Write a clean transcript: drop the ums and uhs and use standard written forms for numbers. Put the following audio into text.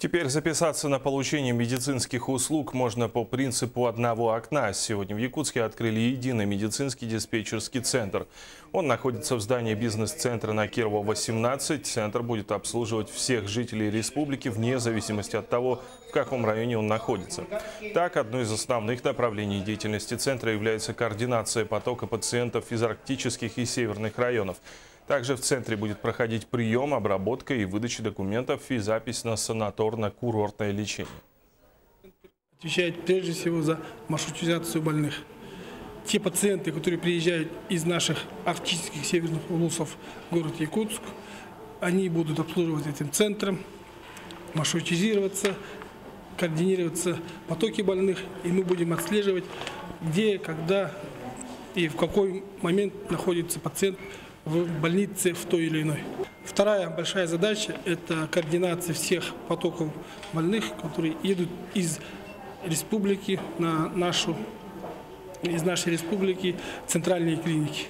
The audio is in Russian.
Теперь записаться на получение медицинских услуг можно по принципу одного окна. Сегодня в Якутске открыли единый медицинский диспетчерский центр. Он находится в здании бизнес-центра на Кирова, 18. Центр будет обслуживать всех жителей республики вне зависимости от того, в каком районе он находится. Так, одно из основных направлений деятельности центра является координация потока пациентов из арктических и северных районов. Также в центре будет проходить прием, обработка и выдача документов и запись на санаторно-курортное лечение. Отвечает прежде всего за маршрутизацию больных. Те пациенты, которые приезжают из наших арктических северных улусов в город Якутск, они будут обслуживаться этим центром, маршрутизироваться, координироваться потоки больных, и мы будем отслеживать, где, когда и в какой момент находится пациент в больнице в той или иной. Вторая большая задача – это координация всех потоков больных, которые едут из республики на из нашей республики в центральные клиники.